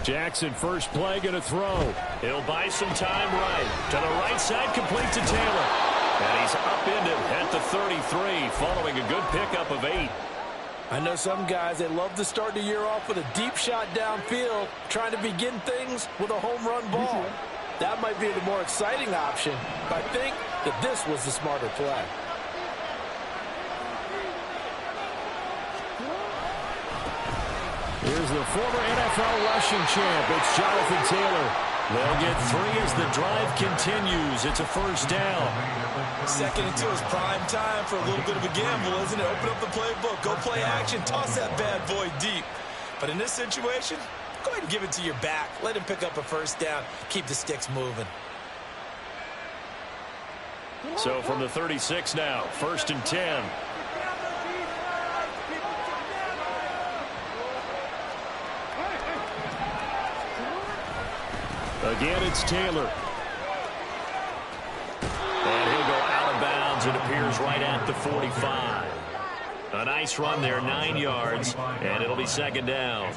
Jackson, first play, going to throw. He'll buy some time right. To the right side, complete to Taylor. And he's upended at the 33, following a good pickup of 8. I know some guys, they love to start the year off with a deep shot downfield, trying to begin things with a home run ball. That might be the more exciting option, but I think that this was the smarter play. Here's the former NFL rushing champ. It's Jonathan Taylor. They'll get 3 as the drive continues. It's a first down. Second and 2 is prime time for a little bit of a gamble, isn't it? Open up the playbook, go play action, toss that bad boy deep. But in this situation, go ahead and give it to your back. Let him pick up a first down. Keep the sticks moving. So from the 36 now, first and 10. Again, it's Taylor. And he'll go out of bounds. It appears right at the 45. A nice run there, 9 yards, and it'll be second down.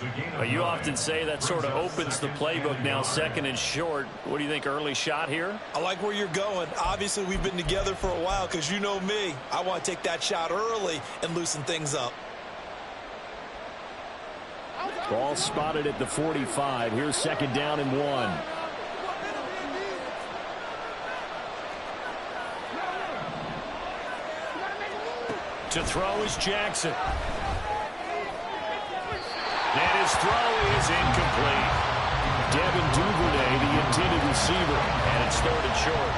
You often say that sort of opens the playbook now, second and short. What do you think, early shot here? I like where you're going. Obviously, we've been together for a while because you know me. I want to take that shot early and loosen things up. Ball spotted at the 45. Here's second down and 1. To throw is Jackson. And his throw is incomplete. Devin Duvernay, the intended receiver, and it's third and short.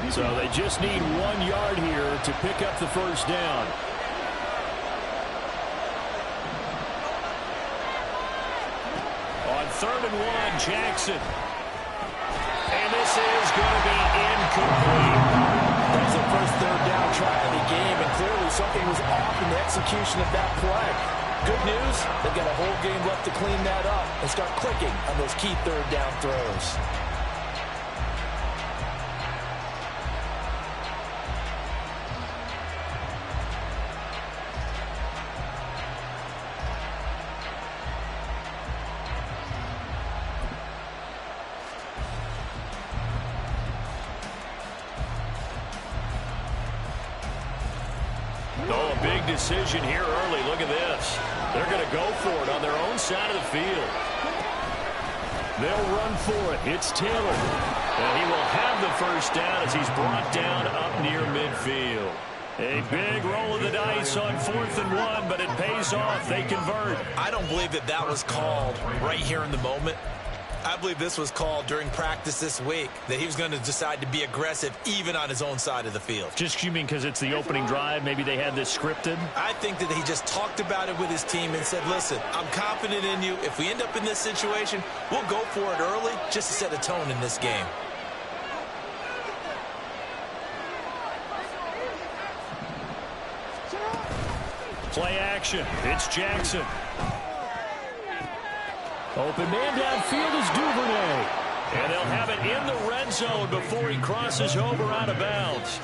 So they just need 1 yard here to pick up the first down. On third and 1, Jackson. And this is going to be incomplete. That was the first third down try of the game, and clearly something was off in the execution of that play. Good news, they've got a whole game left to clean that up and start clicking on those key third down throws. Oh, a big decision here early. Look at this. They're going to go for it on their own side of the field. They'll run for it. It's Taylor. And he will have the first down as he's brought down up near midfield. A big roll of the dice on 4th and 1, but it pays off. They convert. I don't believe that that was called right here in the moment. I believe this was called during practice this week, that he was going to decide to be aggressive even on his own side of the field. Just, you mean because it's the opening drive? Maybe they had this scripted? I think that he just talked about it with his team and said, listen, I'm confident in you. If we end up in this situation, we'll go for it early just to set a tone in this game. Play action. It's Jackson. Open man downfield is Duvernay. And they'll have it in the red zone before he crosses over out of bounds.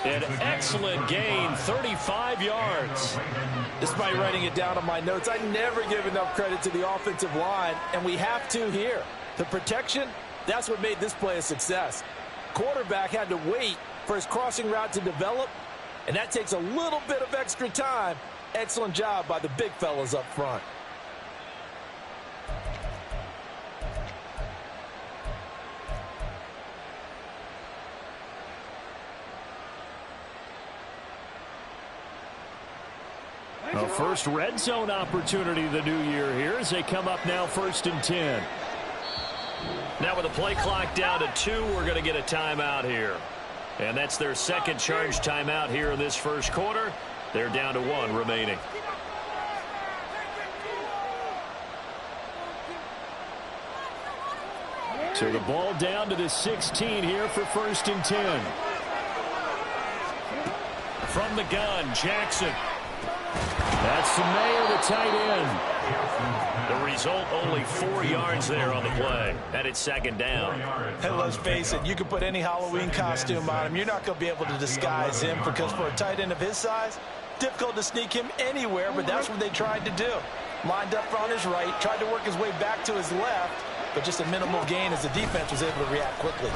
An excellent gain, 35 yards. Despite writing it down on my notes, I never give enough credit to the offensive line, and we have to here. The protection, that's what made this play a success. Quarterback had to wait for his crossing route to develop, and that takes a little bit of extra time. Excellent job by the big fellas up front. A first red zone opportunity the new year here as they come up now 1st and 10. Now with the play clock down to 2, we're going to get a timeout here. And that's their second charge timeout here in this first quarter. They're down to 1 remaining. So the ball down to the 16 here for 1st and 10. From the gun, Jackson. That's Mayer, the tight end. The result, only 4 yards there on the play. And it's 2nd down. Hey, let's face it, you can put any Halloween costume on him. You're not going to be able to disguise him because for a tight end of his size, difficult to sneak him anywhere, but that's what they tried to do. Lined up on his right, tried to work his way back to his left, but just a minimal gain as the defense was able to react quickly.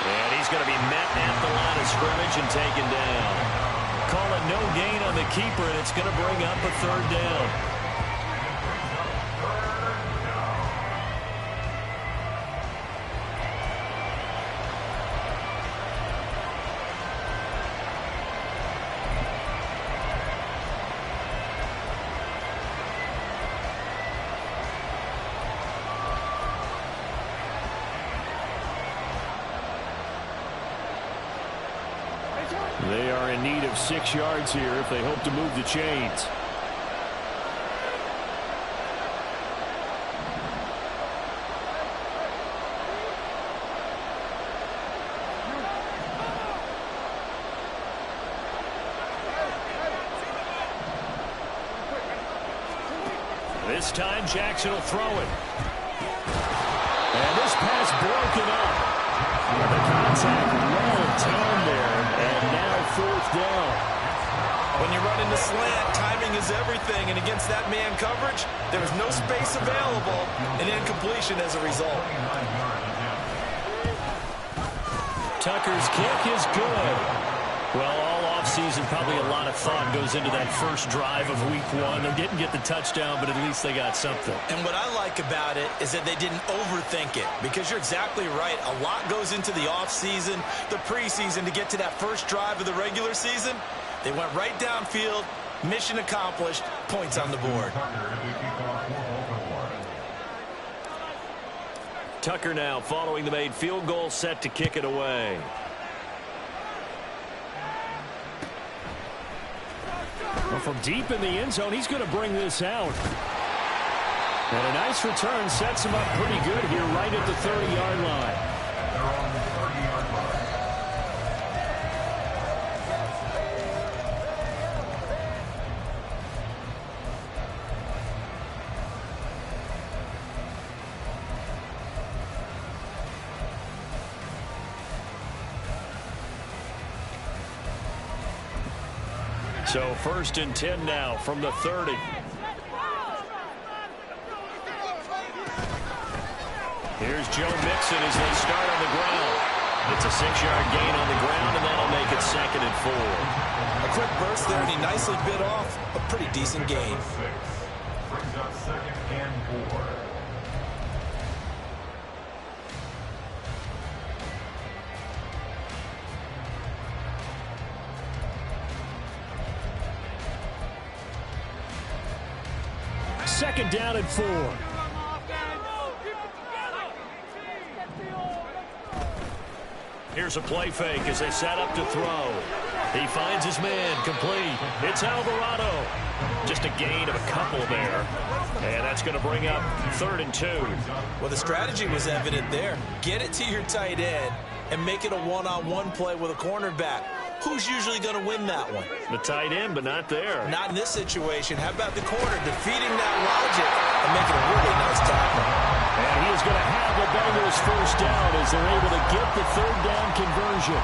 And he's going to be met at the line of scrimmage and taken down. Call it no gain on the keeper, and it's going to bring up a 3rd down. They are in need of 6 yards here if they hope to move the chains. This time Jackson will throw it. And this pass broken up. The contact well timed there, and now 4th down. When you run into slant, timing is everything, and against that man coverage, there was no space available, and incompletion as a result. Tucker's kick is good. Well, all offseason, probably a lot of thought goes into that first drive of week 1. They didn't get the touchdown, but at least they got something. And what I like about it is that they didn't overthink it, because you're exactly right. A lot goes into the offseason, the preseason to get to that first drive of the regular season. They went right downfield, mission accomplished, points on the board. Tucker now following the made field goal, set to kick it away. Well, from deep in the end zone, he's going to bring this out. And a nice return sets him up pretty good here right at the 30-yard line. So 1st and 10 now from the 30. Here's Joe Mixon as they start on the ground. It's a 6-yard gain on the ground, and that'll make it 2nd and 4. A quick burst there, and he nicely bit off a pretty decent gain. Brings up 2nd and 4. Second down and 4. Here's a play fake as they set up to throw. He finds his man, complete. It's Alvarado. Just a gain of a couple there. And that's going to bring up 3rd and 2. Well, the strategy was evident there. Get it to your tight end and make it a one-on-one play with a cornerback. Who's usually going to win that one? The tight end, but not there. Not in this situation. How about the corner defeating that logic and making a really nice tackle? And he is going to have the Bengals 1st down as they're able to get the 3rd down conversion.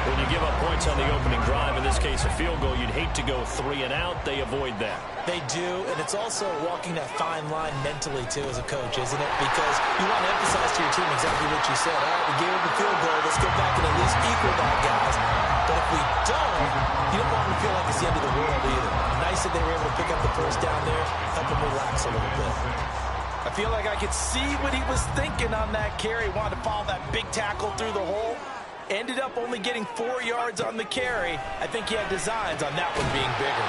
When you give up points on the opening drive, in this case a field goal, you'd hate to go 3 and out. They avoid that. They do, and it's also walking that fine line mentally, too, as a coach, isn't it? Because you want to emphasize to your team exactly what you said. All right, we gave up a field goal. Let's go back and at least equal that, guys. But if we don't, you don't want them to feel like it's the end of the world either. Nice that they were able to pick up the 1st down there, help them relax a little bit. I feel like I could see what he was thinking on that carry. Wanted to follow that big tackle through the hole. Ended up only getting 4 yards on the carry. I think he had designs on that one being bigger.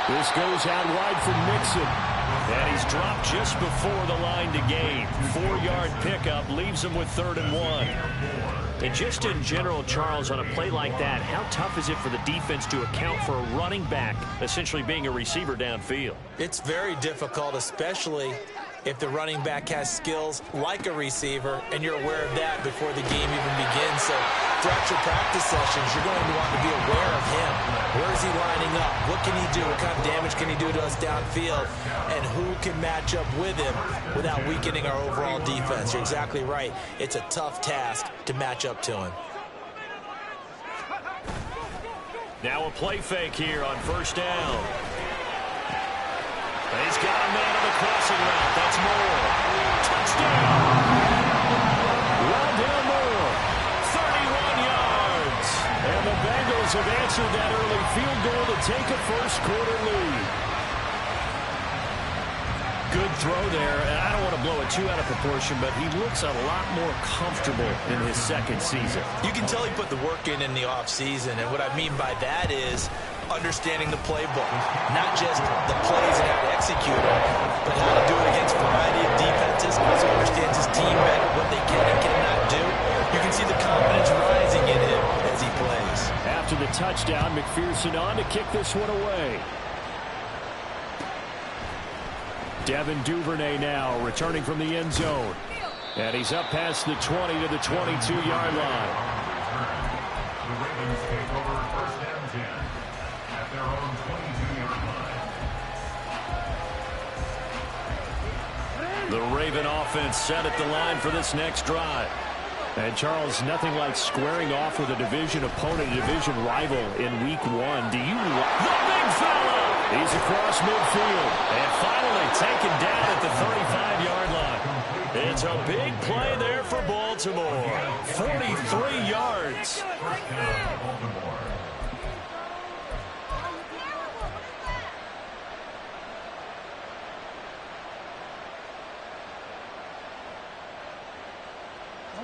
This goes out wide for Mixon. And he's dropped just before the line to gain. 4-yard pickup leaves him with 3rd and 1. And just in general, Charles, on a play like that, how tough is it for the defense to account for a running back essentially being a receiver downfield? It's very difficult, especially if the running back has skills like a receiver, and you're aware of that before the game even begins. So throughout your practice sessions, you're going to want to be aware of him. Where is he lining up? What can he do? What kind of damage can he do to us downfield? And who can match up with him without weakening our overall defense? You're exactly right. It's a tough task to match up to him. Now a play fake here on first down. He's got a man on the crossing route. That's Moore. Touchdown! Rondale Moore, 31 yards. And the Bengals have answered that early field goal to take a first-quarter lead. Good throw there, and I don't want to blow it too out of proportion, but he looks a lot more comfortable in his second season. You can tell he put the work in the offseason, and what I mean by that is understanding the playbook. Not just the plays and how to execute them, but how to do it against a variety of defenses. Also understands his team better, what they can and cannot do. You can see the confidence rising in him as he plays. After the touchdown, McPherson on to kick this one away. Devin Duvernay now returning from the end zone. And he's up past the 20 to the 22-yard line. The Ravens take over first and 10 at their own 22-yard line. The Raven offense set at the line for this next drive. And, Charles, nothing like squaring off with a division opponent, a division rival in week one. Do you like the big fella? He's across midfield and finally taken down at the 35-yard line. It's a big play there for Baltimore. 43 yards.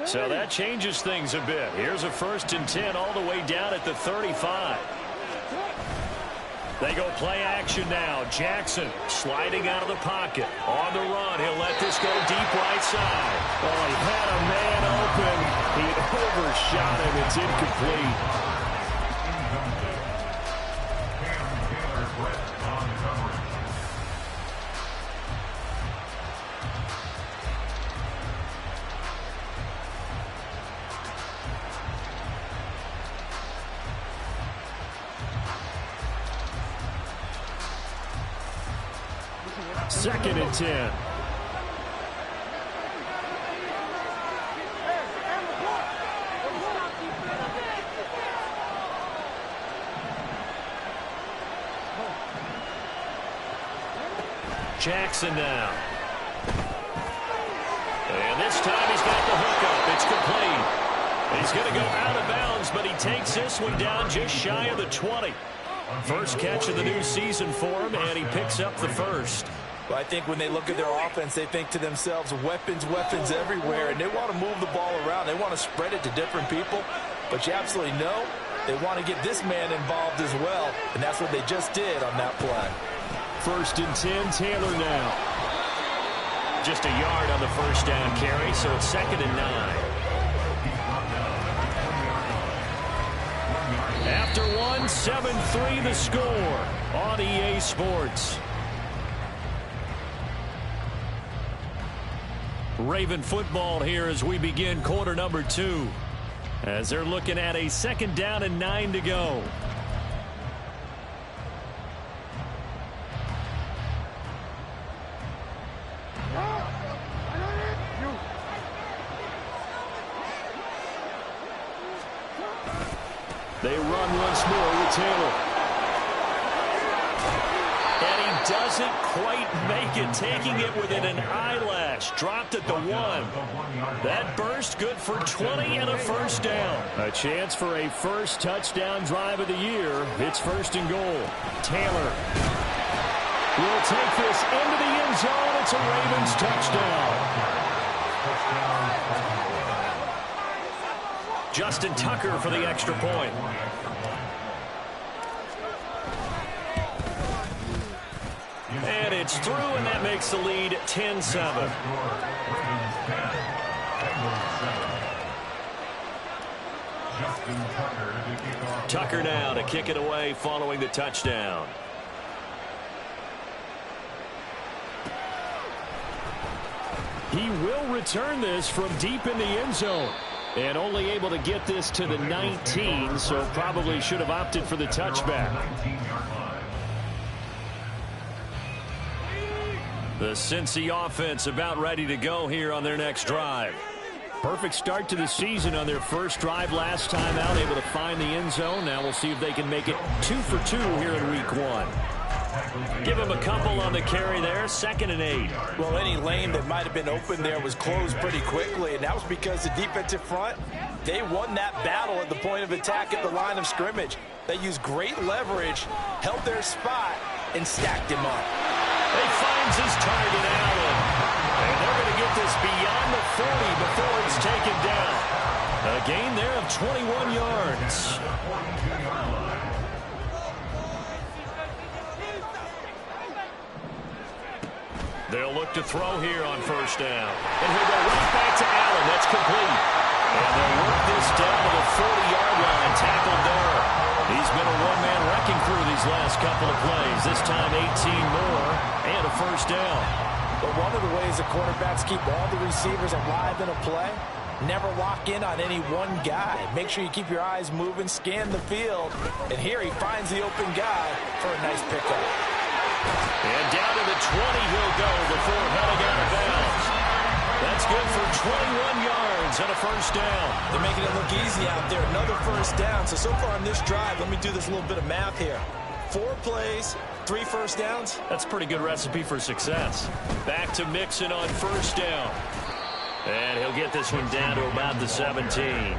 So that changes things a bit. Here's a 1st and 10 all the way down at the 35. They go play action now. Jackson sliding out of the pocket. On the run, he'll let this go deep right side. Oh, he had a man open. He overshot him. It's incomplete. Second and 10. Jackson now. And this time he's got the hookup. It's complete. He's going to go out of bounds, but he takes this one down just shy of the 20. First catch of the new season for him, and he picks up the first. Well, I think when they look at their offense, they think to themselves, weapons, weapons everywhere, and they want to move the ball around. They want to spread it to different people, but you absolutely know they want to get this man involved as well, and that's what they just did on that play. 1st and 10, Taylor now. Just a yard on the first down carry, so it's 2nd and 9. After one, 7-3 the score on EA Sports. Raven football here as we begin quarter number 2. As they're looking at a 2nd down and 9 to go. They run once more with Taylor. And he doesn't quite make it, taking it within an eyelash. Dropped at the 1. That burst good for 20 and a first down. A chance for a first touchdown drive of the year. It's 1st and goal. Taylor will take this into the end zone. It's a Ravens touchdown. Justin Tucker for the extra point. And it's through, and that makes the lead 10-7. Tucker now to kick it away following the touchdown. He will return this from deep in the end zone. And only able to get this to the 19, so probably should have opted for the touchback. The Cincy offense about ready to go here on their next drive. Perfect start to the season on their first drive last time out, able to find the end zone. Now we'll see if they can make it 2 for 2 here in week 1. Give him a couple on the carry there, 2nd and 8. Well, any lane that might have been open there was closed pretty quickly, and that was because the defensive front, they won that battle at the point of attack at the line of scrimmage. They used great leverage, held their spot, and stacked him up. He finds his target, Allen. And they're going to get this beyond the 40 before he's taken down. A gain there of 21 yards. They'll look to throw here on first down. And he'll go right back to Allen. That's complete. And they'll work this down to the 40-yard line. Tackled there. He's been a one-man wrecking through these last couple of plays. This time 18 more and a first down. But one of the ways the quarterbacks keep all the receivers alive in a play, never lock in on any one guy. Make sure you keep your eyes moving, scan the field. And here he finds the open guy for a nice pickup. And down to the 20 he'll go before heading out of bounds. That's good for 21 yards and a first down. They're making it look easy out there. Another first down. So far on this drive, let me do this little bit of math here. 4 plays, 3 first downs. That's a pretty good recipe for success. Back to Mixon on first down. And he'll get this one down to about the 17.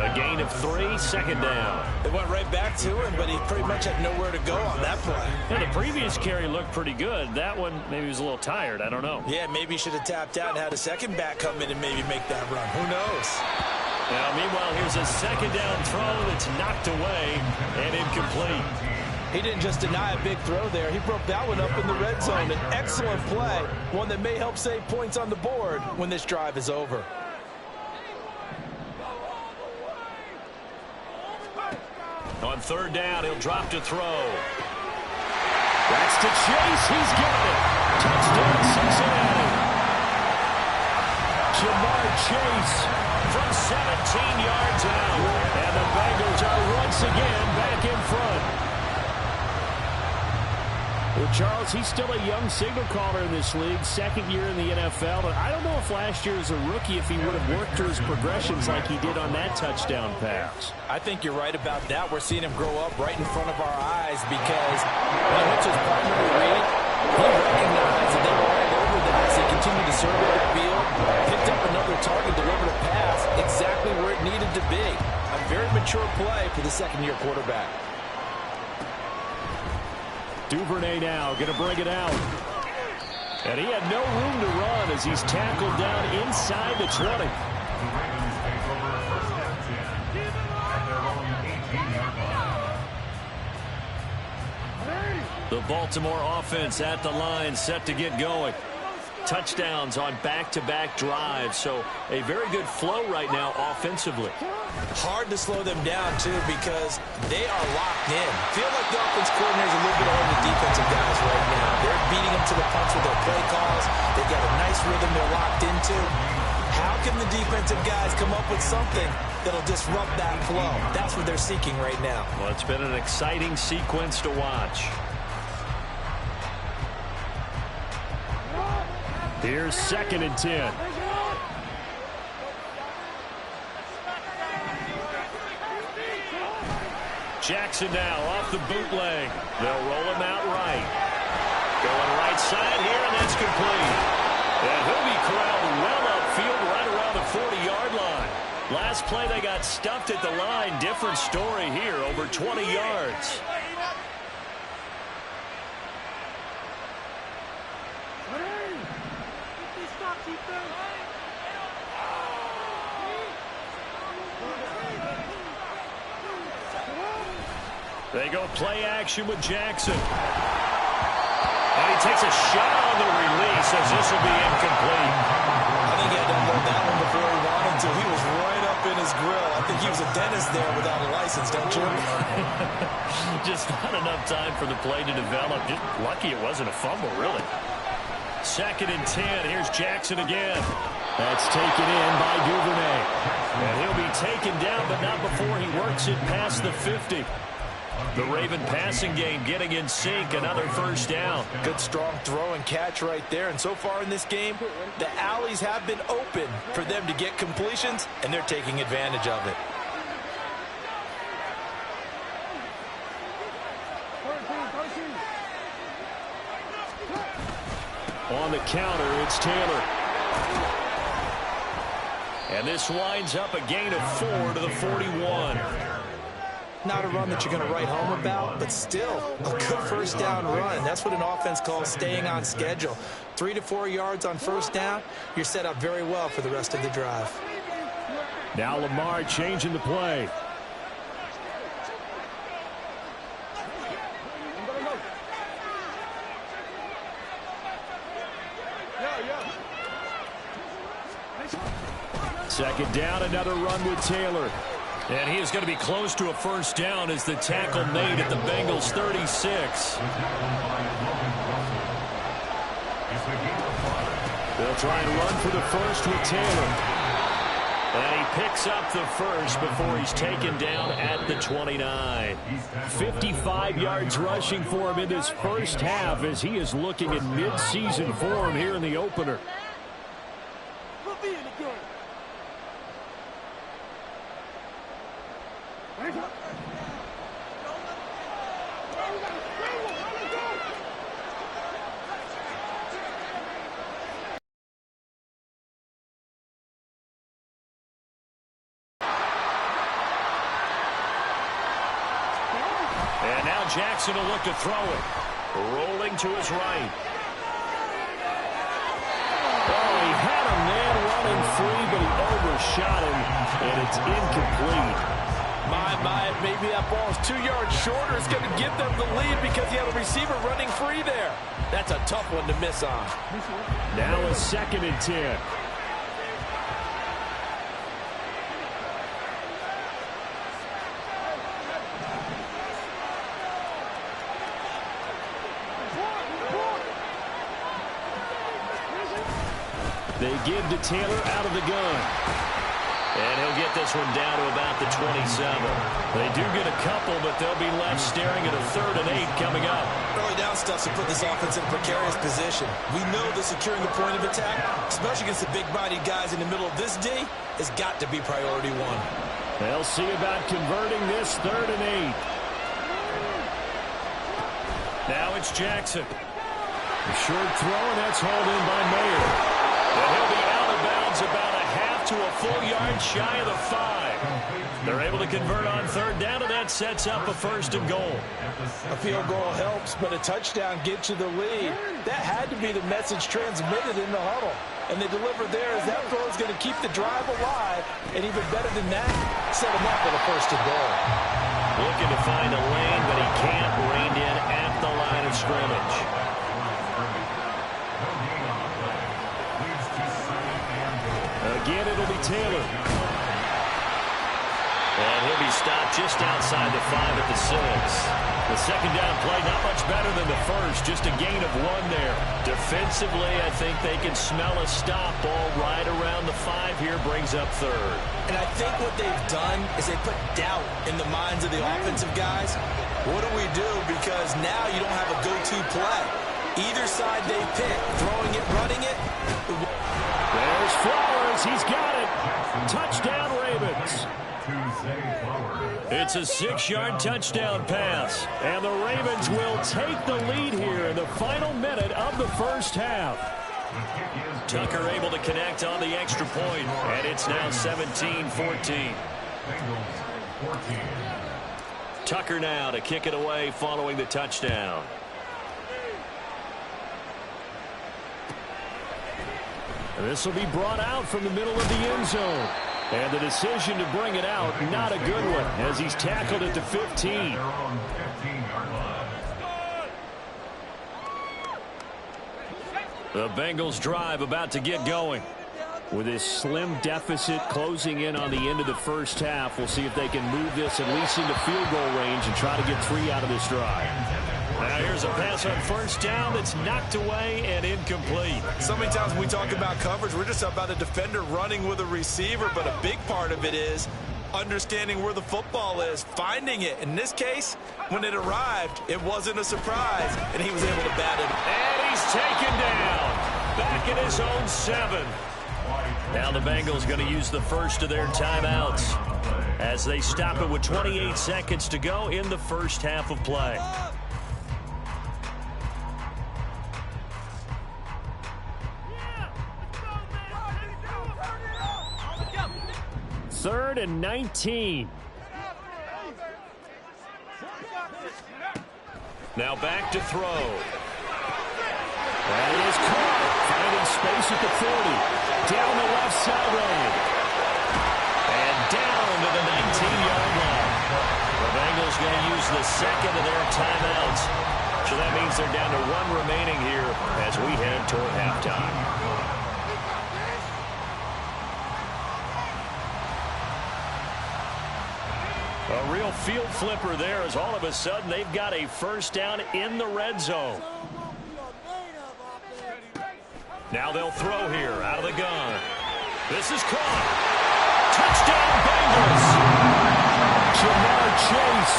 A gain of 3, 2nd down. They went right back to him, but he pretty much had nowhere to go on that play. Yeah, the previous carry looked pretty good. That one, maybe he was a little tired. I don't know. Yeah, maybe he should have tapped out and had a second back come in and maybe make that run. Who knows? Now, meanwhile, here's a 2nd down throw that's knocked away and incomplete. He didn't just deny a big throw there. He broke that one up in the red zone. An excellent play, one that may help save points on the board when this drive is over. On 3rd down, he'll drop to throw. That's to Chase. He's got it. Touchdown, Cincinnati. Jamar Chase from 17 yards out. And the Bengals are once again back in front. Well, Charles, he's still a young signal caller in this league, 2nd year in the NFL. But I don't know if last year as a rookie, if he would have worked through his progressions like he did on that touchdown pass. I think you're right about that. We're seeing him grow up right in front of our eyes because when he went to his primary read, he recognized that they were all over that as he continued to survey the field, picked up another target, delivered a pass exactly where it needed to be. A very mature play for the 2nd-year quarterback. Duvernay now going to bring it out. And he had no room to run as he's tackled down inside the 20. The Baltimore offense at the line, set to get going. Touchdowns on back-to-back drives, so a very good flow right now offensively. Hard to slow them down, too, because they are locked in. Feel like the offense coordinator is a little bit over the defensive guys right now. They're beating them to the punch with their play calls. They've got a nice rhythm they're locked into. How can the defensive guys come up with something that'll disrupt that flow? That's what they're seeking right now. Well, it's been an exciting sequence to watch. Here's 2nd and 10. Jackson now off the bootleg. They'll roll him out right. Going right side here, and that's complete. And he'll be corralled well upfield right around the 40-yard line. Last play, they got stuffed at the line. Different story here, over 20 yards. They go play action with Jackson. And he takes a shot on the release as this will be incomplete. I think he had to unload that one before he wanted to. He was right up in his grill. I think he was a dentist there without a license, don't you? Just not enough time for the play to develop. Just lucky it wasn't a fumble, really. 2nd and 10. Here's Jackson again. That's taken in by Duvernay. And he'll be taken down, but not before he works it past the 50. The Raven passing game getting in sync. Another first down. Good strong throw and catch right there. And so far in this game, the alleys have been open for them to get completions, and they're taking advantage of it. On the counter, it's Taylor. And this winds up a gain of 4 to the 41. Not a run that you're going to write home about, but still a good first down run. That's what an offense calls staying on schedule. 3 to 4 yards on first down, you're set up very well for the rest of the drive. Now Lamar changing the play. Second down, another run with Taylor. And he is going to be close to a first down as the tackle made at the Bengals 36. They'll try and run for the first with Taylor. And he picks up the first before he's taken down at the 29. 55 yards rushing for him in this first half as he is looking in mid-season form here in the opener. And now Jackson will look to throw it. Rolling to his right. Oh, he had a man running free, but he overshot him, and it's incomplete. Maybe that ball is 2 yards shorter. It's going to give them the lead because he had a receiver running free there. That's a tough one to miss on. Now a 2nd and 10. They give to Taylor out of the gun. And he'll get this one down to about the 27. They do get a couple, but they'll be left staring at a 3rd and 8 coming up. Early down stuff to put this offense in a precarious position. We know that securing the point of attack, especially against the big-bodied guys in the middle of this D, has got to be priority 1. They'll see about converting this 3rd and 8. Now it's Jackson. A short throw, and that's hauled in by Mayer. And he'll be out of bounds about a half to a full yard shy of the 5. They're able to convert on 3rd down, and that sets up a 1st and goal. A field goal helps, but a touchdown gets you the lead. That had to be the message transmitted in the huddle. And they delivered there as that throw is going to keep the drive alive. And even better than that, set him up with a 1st and goal. Looking to find a lane, but he can't. Reined in at the line of scrimmage. Again, it'll be Taylor. And he'll be stopped just outside the 5 at the 6. The 2nd down play, not much better than the first, just a gain of 1 there. Defensively, I think they can smell a stop. Ball right around the 5 here, brings up 3rd. And I think what they've done is they put doubt in the minds of the offensive guys. What do we do? Because now you don't have a go-to play. Either side they pick, throwing it, running it. There's Flowers. He's got it. Touchdown, Ravens. It's a 6-yard touchdown pass. And the Ravens will take the lead here in the final minute of the first half. Tucker able to connect on the extra point. And it's now 17-14. Tucker now to kick it away following the touchdown. This will be brought out from the middle of the end zone. And the decision to bring it out, not a good one, as he's tackled at the 15. The Bengals drive about to get going. With this slim deficit closing in on the end of the first half, we'll see if they can move this at least into field goal range and try to get 3 out of this drive. Now here's a pass on first down that's knocked away and incomplete. So many times when we talk about coverage, we're just about a defender running with a receiver, but a big part of it is understanding where the football is, finding it. In this case, when it arrived, it wasn't a surprise, and he was able to bat it. And he's taken down. Back at his own 7. Now the Bengals going to use the first of their timeouts as they stop it with 28 seconds to go in the first half of play. 3rd and 19. Now back to throw. That is caught. Finding space at the 40. Down the left sideline. And down to the 19-yard line. The Bengals going to use the second of their timeouts. So that means they're down to 1 remaining here as we head toward halftime. A real field flipper there as all of a sudden they've got a first down in the red zone. Now they'll throw here out of the gun. This is caught. Touchdown Bengals. Jamar Chase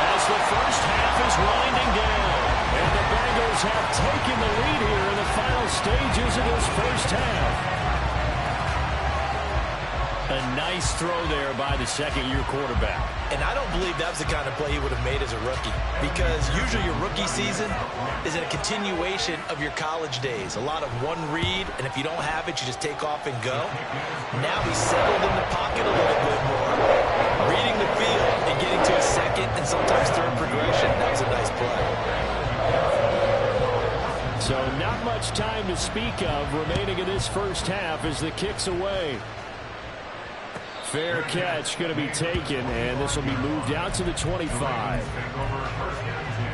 as the first half is winding down. And the Bengals have taken the lead here in the final stages of this first half. A nice throw there by the second-year quarterback. And I don't believe that was the kind of play he would have made as a rookie, because usually your rookie season is a continuation of your college days. A lot of one read, and if you don't have it, you just take off and go. Now he's settled in the pocket a little bit more, reading the field and getting to a second and sometimes third progression. That was a nice play. So not much time to speak of remaining in this first half as the kick's away. Fair catch going to be taken, and this will be moved out to the 25. Take over first and 10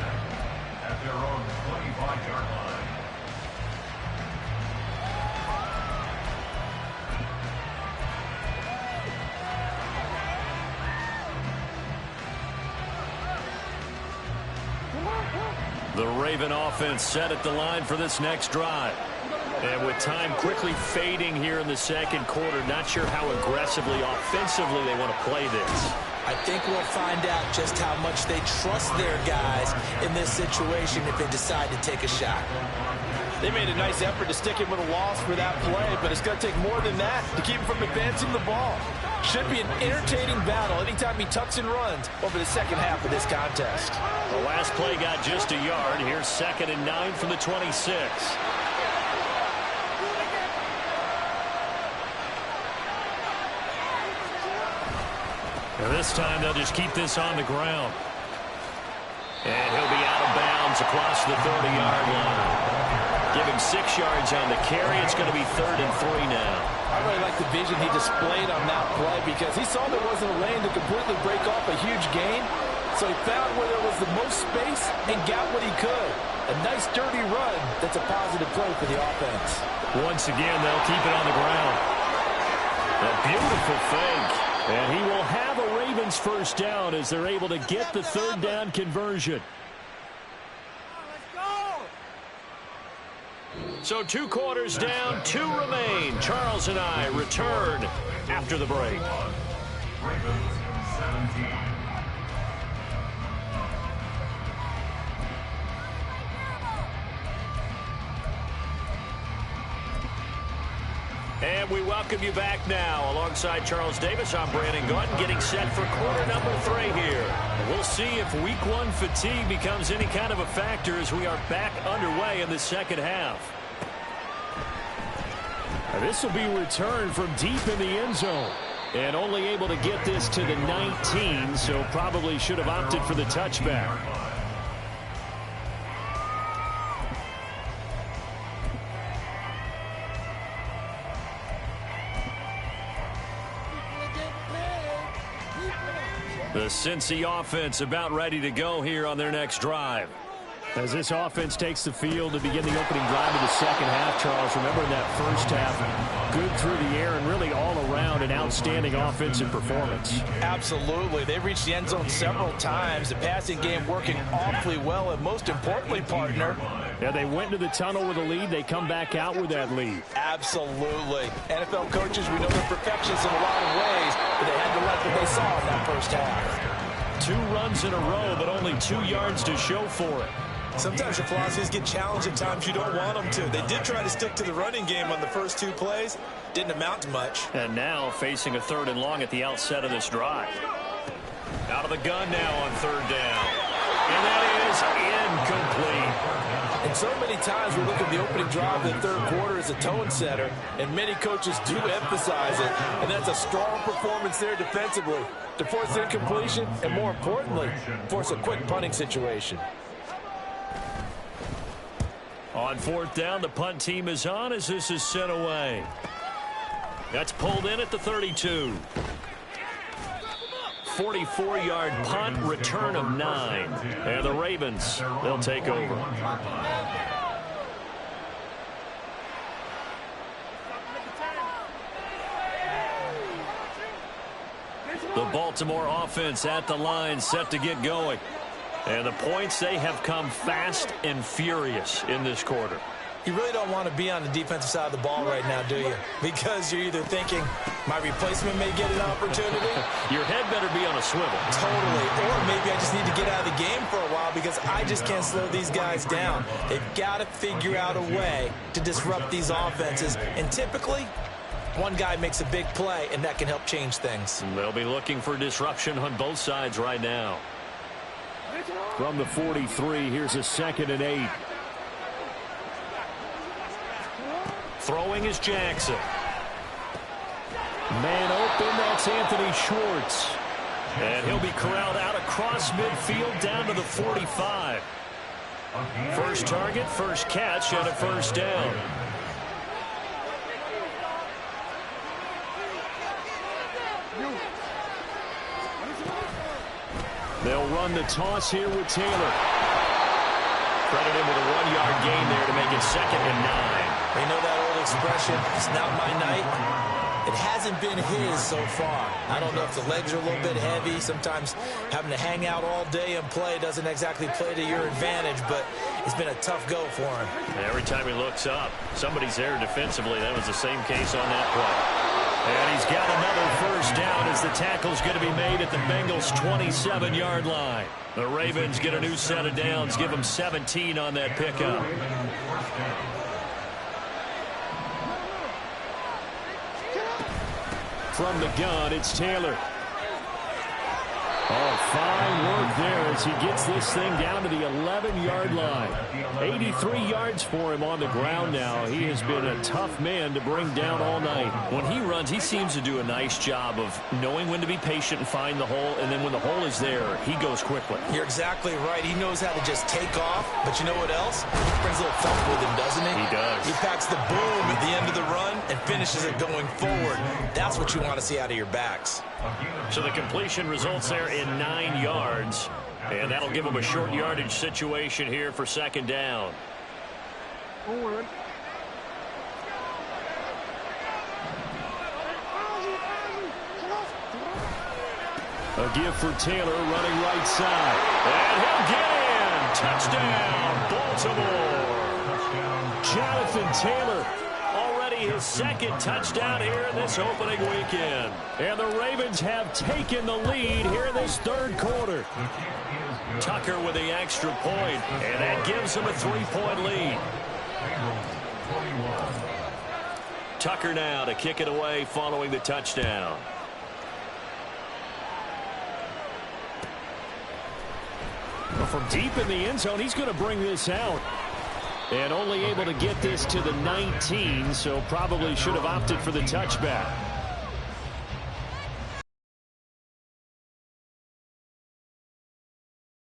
at their own 25-yard line. The Raven offense set at the line for this next drive. And with time quickly fading here in the second quarter, not sure how aggressively, offensively they want to play this. I think we'll find out just how much they trust their guys in this situation if they decide to take a shot. They made a nice effort to stick him with a loss for that play, but it's going to take more than that to keep him from advancing the ball. Should be an entertaining battle anytime he tucks and runs over the second half of this contest. The last play got just a yard. Here's 2nd and 9 from the 26. And this time they'll just keep this on the ground. And he'll be out of bounds across the 30-yard line. Give him 6 yards on the carry. It's going to be 3rd and 3 now. I really like the vision he displayed on that play because he saw there wasn't a lane to completely break off a huge gain. So he found where there was the most space and got what he could. A nice dirty run that's a positive play for the offense. Once again, they'll keep it on the ground. A beautiful fake. And he will have a Ravens first down as they're able to get the 3rd down conversion. So 2 quarters down, 2 remain. Charles and I return after the break. Ravens 17. And we welcome you back now. Alongside Charles Davis, I'm Brandon Gaudin, getting set for quarter number 3 here. We'll see if week 1 fatigue becomes any kind of a factor as we are back underway in the second half. This will be returned from deep in the end zone. And only able to get this to the 19, so probably should have opted for the touchback. The Cincy offense about ready to go here on their next drive. As this offense takes the field to begin the opening drive of the second half, Charles, remember in that first half, good through the air and really all around an outstanding offensive performance. Absolutely. They reached the end zone several times. The passing game working awfully well, and most importantly, partner. Yeah, they went to the tunnel with a lead. They come back out with that lead. Absolutely. NFL coaches, we know they're perfectionists in a lot of ways, but they had to like what they saw in that first half. 2 runs in a row, but only 2 yards to show for it. Sometimes your philosophies get challenged at times you don't want them to. They did try to stick to the running game on the first 2 plays. Didn't amount to much. And now facing a 3rd and long at the outset of this drive. Out of the gun now on 3rd down. And that is incomplete. And so many times we look at the opening drive of the 3rd quarter as a tone setter, and many coaches do emphasize it. And that's a strong performance there defensively to force incompletion and, more importantly, force a quick punting situation. On 4th down, the punt team is on as this is sent away. That's pulled in at the 32. 44-yard punt, return of 9. And the Ravens, they'll take over. The Baltimore offense at the line, set to get going. And the points, they have come fast and furious in this quarter. You really don't want to be on the defensive side of the ball right now, do you? Because you're either thinking, my replacement may get an opportunity. Your head better be on a swivel. Totally. Or maybe I just need to get out of the game for a while because I just can't slow these guys down. They've got to figure out a way to disrupt these offenses. And typically, one guy makes a big play, and that can help change things. They'll be looking for disruption on both sides right now. From the 43, here's a 2nd and 8. Throwing is Jackson. Man open, that's Anthony Schwartz. And he'll be corralled out across midfield down to the 45. First target, first catch, and a 1st down. They'll run the toss here with Taylor. Credit him with a 1-yard gain there to make it 2nd and 9. You know that old expression, it's not my night? It hasn't been his so far. I don't know if the legs are a little bit heavy. Sometimes having to hang out all day and play doesn't exactly play to your advantage, but it's been a tough go for him. Every time he looks up, somebody's there defensively. That was the same case on that play. And he's got another 1st down as the tackle's going to be made at the Bengals' 27-yard line. The Ravens get a new set of downs, give them 17 on that pickup. From the gun, it's Taylor. Oh, fine work there as he gets this thing down to the 11-yard line. 83 yards for him on the ground now. He has been a tough man to bring down all night. When he runs, he seems to do a nice job of knowing when to be patient and find the hole, and then when the hole is there, he goes quickly. You're exactly right. He knows how to just take off, but you know what else? He brings a little thump with him, doesn't he? He does. He packs the boom at the end of the run and finishes it going forward. That's what you want to see out of your backs. So the completion results there in 9 yards. And that'll give him a short yardage situation here for 2nd down. A give for Taylor running right side. And he'll get in. Touchdown, Baltimore. Jonathan Taylor. His 2nd touchdown here in this opening weekend. And the Ravens have taken the lead here in this 3rd quarter. Tucker with the extra point, and that gives him a 3-point lead. Tucker now to kick it away following the touchdown. Well, from deep in the end zone, he's going to bring this out. And only able to get this to the 19, so probably should have opted for the touchback.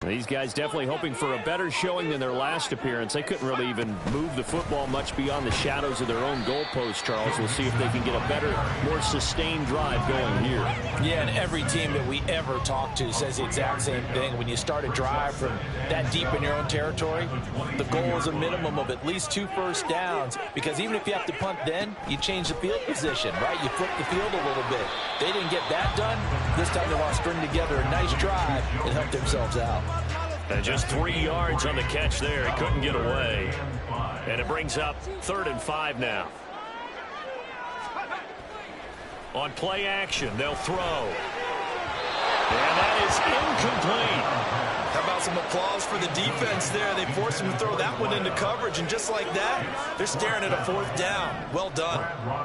These guys definitely hoping for a better showing than their last appearance. They couldn't really even move the football much beyond the shadows of their own goalpost, Charles. We'll see if they can get a better, more sustained drive going here. Yeah, and every team that we ever talk to says the exact same thing. When you start a drive from that deep in your own territory, the goal is a minimum of at least 2 first downs, because even if you have to punt then, you change the field position, right? You flip the field a little bit. They didn't get that done. This time they want to string together a nice drive and help themselves out. And just 3 yards on the catch there. He couldn't get away. And it brings up 3rd and 5 now. On play action, they'll throw. And that is incomplete. How about some applause for the defense there? They forced him to throw that one into coverage, and just like that, they're staring at a 4th down. Well done.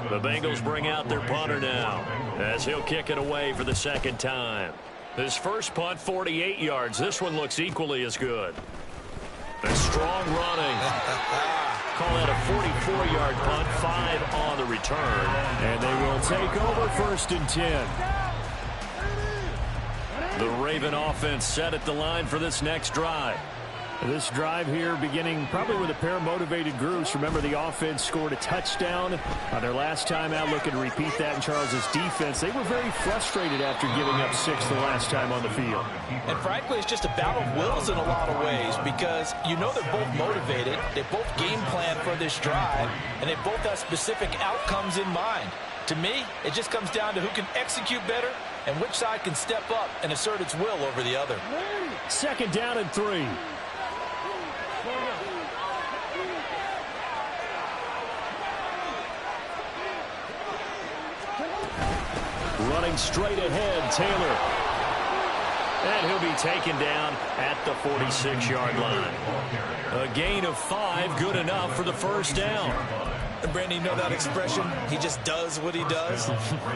The Bengals bring out their punter now as he'll kick it away for the 2nd time. His first punt, 48 yards. This one looks equally as good. A strong running. Call that a 44-yard punt, 5 on the return. And they will take over 1st and 10. The Raven offense set at the line for this next drive. This drive here beginning probably with a pair of motivated groups. Remember, the offense scored a touchdown on their last time out. Looking to repeat that in Charles's defense. They were very frustrated after giving up 6 the last time on the field. And frankly, it's just a battle of wills in a lot of ways, because you know they're both motivated. They both game plan for this drive, and they both have specific outcomes in mind. To me, it just comes down to who can execute better and which side can step up and assert its will over the other. 2nd down and 3. Running straight ahead, Taylor. And he'll be taken down at the 46-yard line. A gain of 5, good enough for the 1st down. And Brandon, you know that expression? He just does what he does.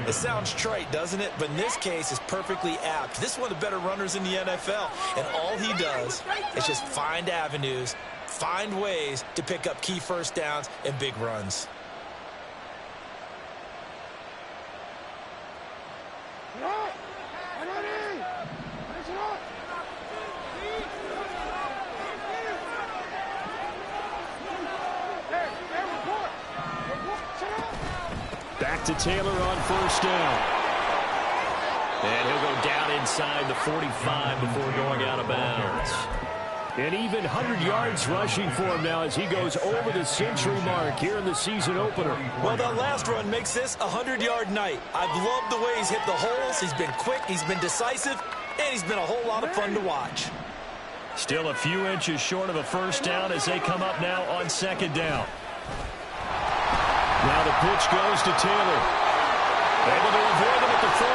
It sounds trite, doesn't it? But in this case, it's perfectly apt. This is one of the better runners in the NFL. And all he does is just find avenues, find ways to pick up key 1st downs and big runs. Back to Taylor on 1st down. And he'll go down inside the 45 before going out of bounds. An even 100 yards rushing for him now as he goes over the century mark here in the season opener. Well, that last run makes this a 100-yard night. I've loved the way he's hit the holes. He's been quick, he's been decisive, and he's been a whole lot of fun to watch. Still a few inches short of a 1st down as they come up now on 2nd down. Now the pitch goes to Taylor. Able to avoid him at the 40.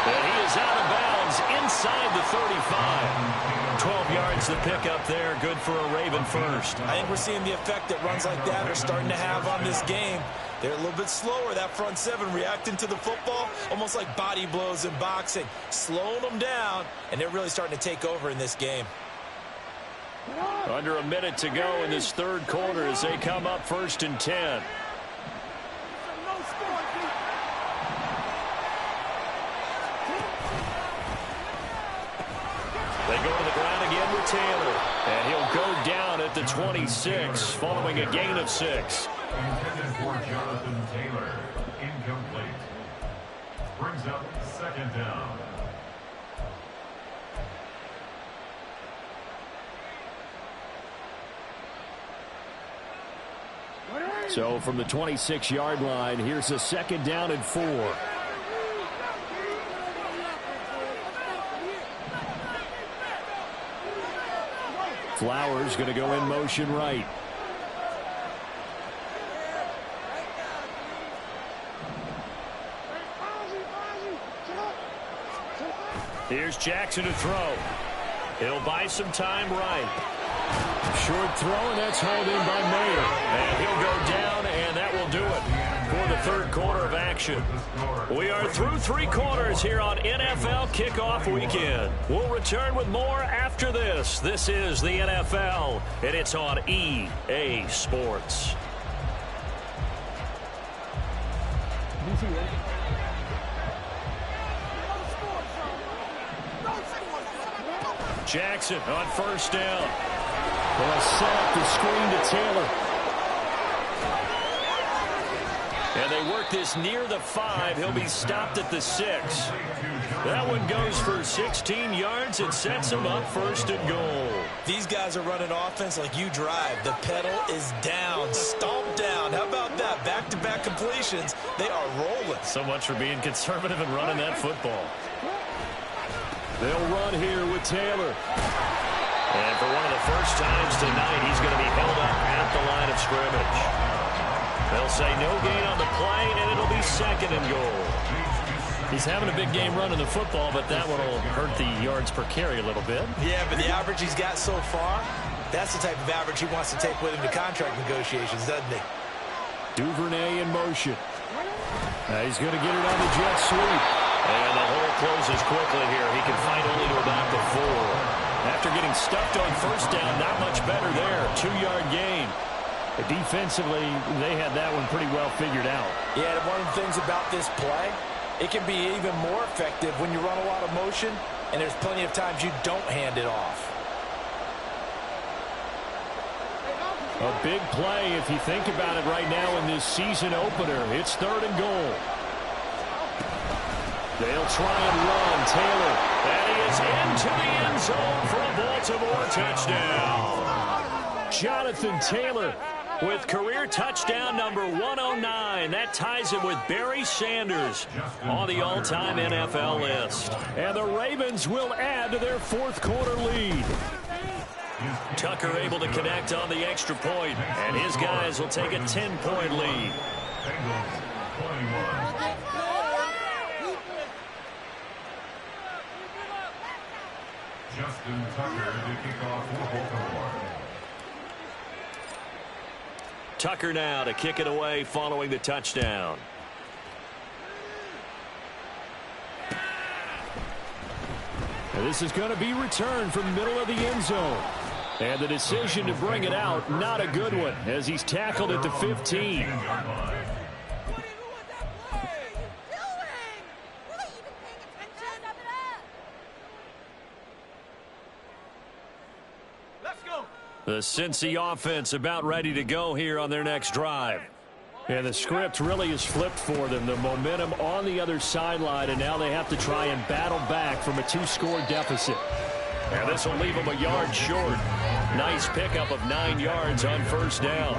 And he is out of bounds inside the 35. 12 yards the pickup there. Good for a Raven 1st. I think we're seeing the effect that runs like that are starting to have on this game. They're a little bit slower, that front 7, reacting to the football, almost like body blows in boxing. Slowing them down, and they're really starting to take over in this game. Under a minute to go in this 3rd quarter as they come up 1st and 10. They go to the ground again with Taylor. And he'll go down at the 26 following a gain of 6. Intended for Jonathan Taylor. Incomplete. Brings up 2nd down. So from the 26-yard line, here's a 2nd down and 4. Flowers going to go in motion right. Here's Jackson to throw. He'll buy some time right. Short throw, and that's hauled in by Mayer. And he'll go down, and that will do it for the 3rd quarter of action. We are through 3 quarters here on NFL Kickoff Weekend. We'll return with more after this. This is the NFL, and it's on EA Sports. Jackson on 1st down. They'll set up the screen to Taylor. And they work this near the 5. He'll be stopped at the 6. That one goes for 16 yards. It sets him up 1st and goal. These guys are running offense like you drive. The pedal is down, stomped down. How about that? Back-to-back completions. They are rolling. So much for being conservative and running that football. They'll run here with Taylor. And for one of the first times tonight, he's going to be held up at the line of scrimmage. They'll say no gain on the play, and it'll be 2nd and goal. He's having a big game running the football, but that one will hurt the yards per carry a little bit. Yeah, but the average he's got so far, that's the type of average he wants to take with him to contract negotiations, doesn't he? Duvernay in motion. He's going to get it on the jet sweep. And the hole closes quickly here. He can fight only to about the 4. After getting stuffed on 1st down, not much better there. 2-yard gain. Defensively, they had that one pretty well figured out. Yeah, and one of the things about this play, it can be even more effective when you run a lot of motion, and there's plenty of times you don't hand it off. A big play if you think about it right now in this season opener. It's 3rd and goal. They'll try and run. Taylor. And he is into the end zone for a Baltimore touchdown. Jonathan Taylor with career touchdown number 109. That ties him with Barry Sanders on the all-time NFL list. And the Ravens will add to their 4th quarter lead. Tucker able to connect on the extra point, and his guys will take a 10-point lead. Justin Tucker to kick off for Baltimore. Tucker now to kick it away following the touchdown. And this is going to be returned from middle of the end zone. And the decision to bring it out, not a good one, as he's tackled at the 15. The Cincy offense about ready to go here on their next drive. And the script really is flipped for them. The momentum on the other sideline, and now they have to try and battle back from a 2-score deficit. And this will leave them a yard short. Nice pickup of 9 yards on 1st down.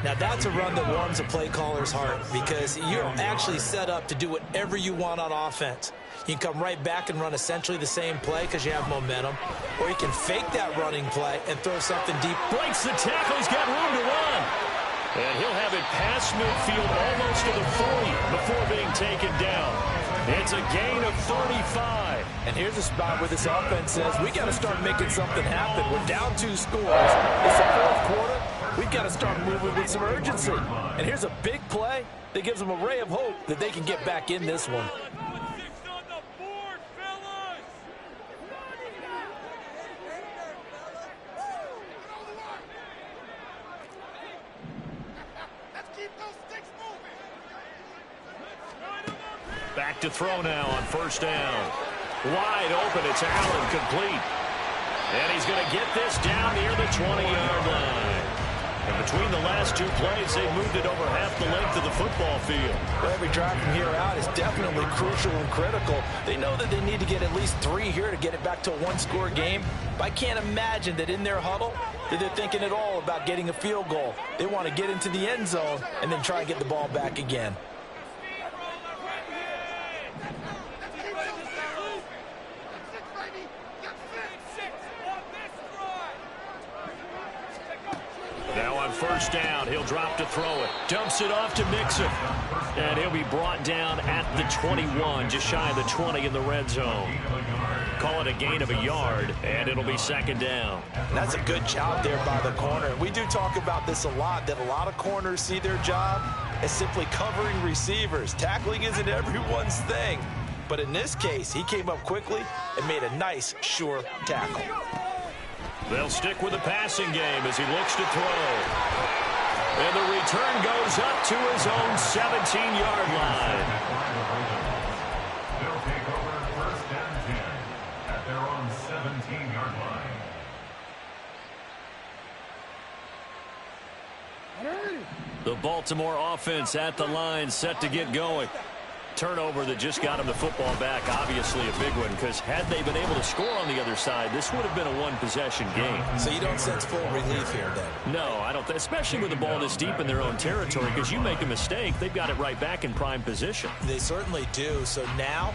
Now that's a run that warms a play caller's heart because you're actually set up to do whatever you want on offense. You can come right back and run essentially the same play because you have momentum, or you can fake that running play and throw something deep. Breaks the tackle. He's got room to run. And he'll have it past midfield almost to the 40 before being taken down. It's a gain of 35. And here's a spot where this offense says, we got to start making something happen. We're down 2 scores. It's the 4th quarter. We've got to start moving with some urgency. And here's a big play that gives them a ray of hope that they can get back in this one. Back to throw now on 1st down. Wide open. It's Allen, complete. And he's going to get this down near the 20-yard line. And between the last 2 plays, they moved it over half the length of the football field. Well, every drive from here out is definitely crucial and critical. They know that they need to get at least 3 here to get it back to a 1-score game. But I can't imagine that in their huddle that they're thinking at all about getting a field goal. They want to get into the end zone and then try and get the ball back again. Now on 1st down, he'll drop to throw it. Dumps it off to Mixon. And he'll be brought down at the 21, just shy of the 20 in the red zone. Call it a gain of a yard, and it'll be 2nd down. That's a good job there by the corner. We do talk about this a lot, that a lot of corners see their job as simply covering receivers. Tackling isn't everyone's thing. But in this case, he came up quickly and made a nice, sure tackle. They'll stick with the passing game as he looks to throw. And the return goes up to his own 17-yard line. They'll take over 1st and 10 at their own 17-yard line. The Baltimore offense at the line, set to get going. Turnover that just got him the football back, obviously a big one, because had they been able to score on the other side, this would have been a one-possession game. So you don't sense full relief here, then? No, I don't, especially with the ball this deep in their own territory, because you make a mistake, they've got it right back in prime position. They certainly do. So now,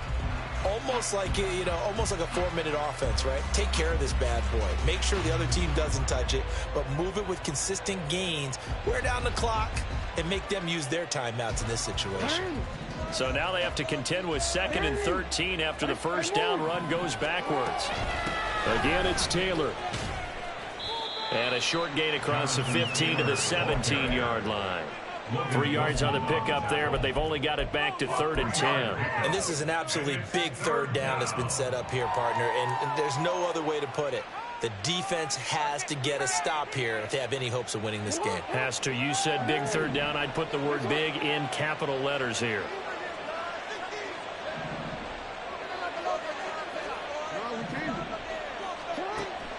almost like a 4-minute offense, right? Take care of this bad boy. Make sure the other team doesn't touch it, but move it with consistent gains. Wear down the clock and make them use their timeouts in this situation. So now they have to contend with 2nd and 13 after the first down run goes backwards. Again, it's Taylor. And a short gain across the 15 to the 17-yard line. 3 yards on the pickup there, but they've only got it back to 3rd and 10. And this is an absolutely big third down that's been set up here, partner, and there's no other way to put it. The defense has to get a stop here if they have any hopes of winning this game. Has to. You said big third down. I'd put the word big in capital letters here.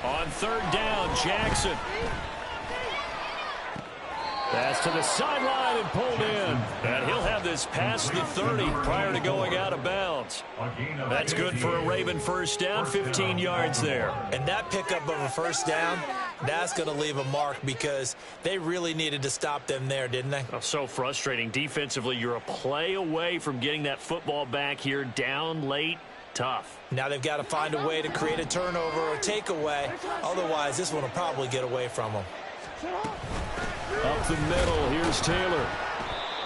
On 3rd down, Jackson. Pass to the sideline and pulled in. And he'll have this past the 30 prior to going out of bounds. That's good for a Raven first down, 15 yards there. And that pickup of a first down, that's going to leave a mark because they really needed to stop them there, didn't they? Oh, so frustrating. Defensively, you're a play away from getting that football back here down late. Tough. Now they've got to find a way to create a turnover or takeaway. Otherwise, this one will probably get away from them. Up the middle, here's Taylor.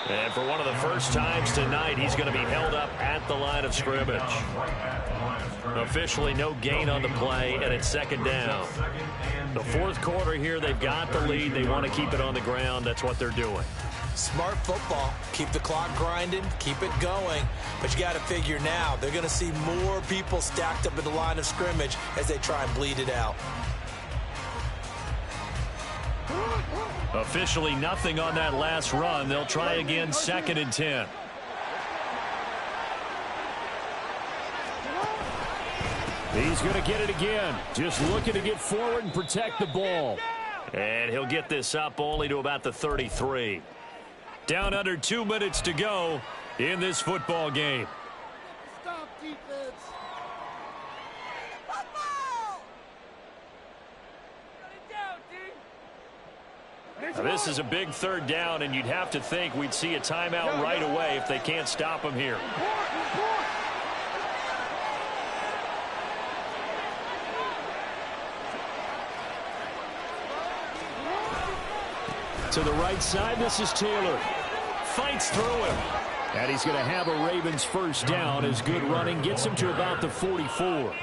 And for one of the first times tonight, he's going to be held up at the line of scrimmage. Officially no gain on the play, and it's 2nd down. The 4th quarter here, they've got the lead. They want to keep it on the ground. That's what they're doing. Smart football. Keep the clock grinding, keep it going. But you got to figure now, they're going to see more people stacked up at the line of scrimmage as they try and bleed it out. Officially nothing on that last run. They'll try again, 2nd and 10. He's going to get it again. Just looking to get forward and protect the ball. And he'll get this up only to about the 33. Down under 2 minutes to go in this football game. Stop defense. Now, this is a big 3rd down, and you'd have to think we'd see a timeout right away if they can't stop him here. To the right side, this is Taylor. Fights through him. And he's going to have a Ravens first down as good running gets him to about the 44.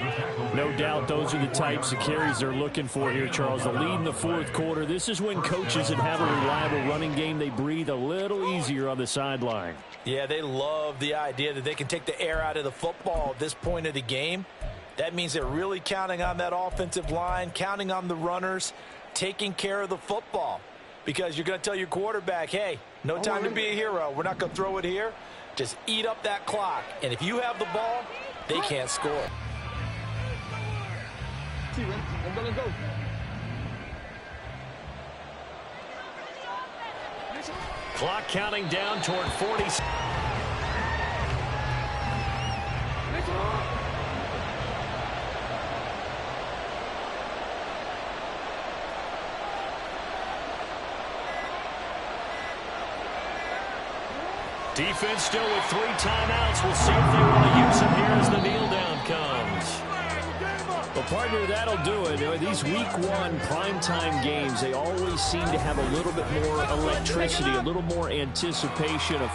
No doubt those are the types of carries they're looking for here, Charles. The lead in the 4th quarter. This is when coaches that have a reliable running game, they breathe a little easier on the sideline. Yeah, they love the idea that they can take the air out of the football at this point of the game. That means they're really counting on that offensive line, counting on the runners, taking care of the football. Because you're going to tell your quarterback, hey, no time to be a hero. We're not going to throw it here. Just eat up that clock. And if you have the ball, they can't score. Clock counting down toward 40. Defense still with 3 timeouts. We'll see if they want to use them here as the kneel down comes. Well, partner, that'll do it. These week 1 primetime games, they always seem to have a little bit more electricity, a little more anticipation of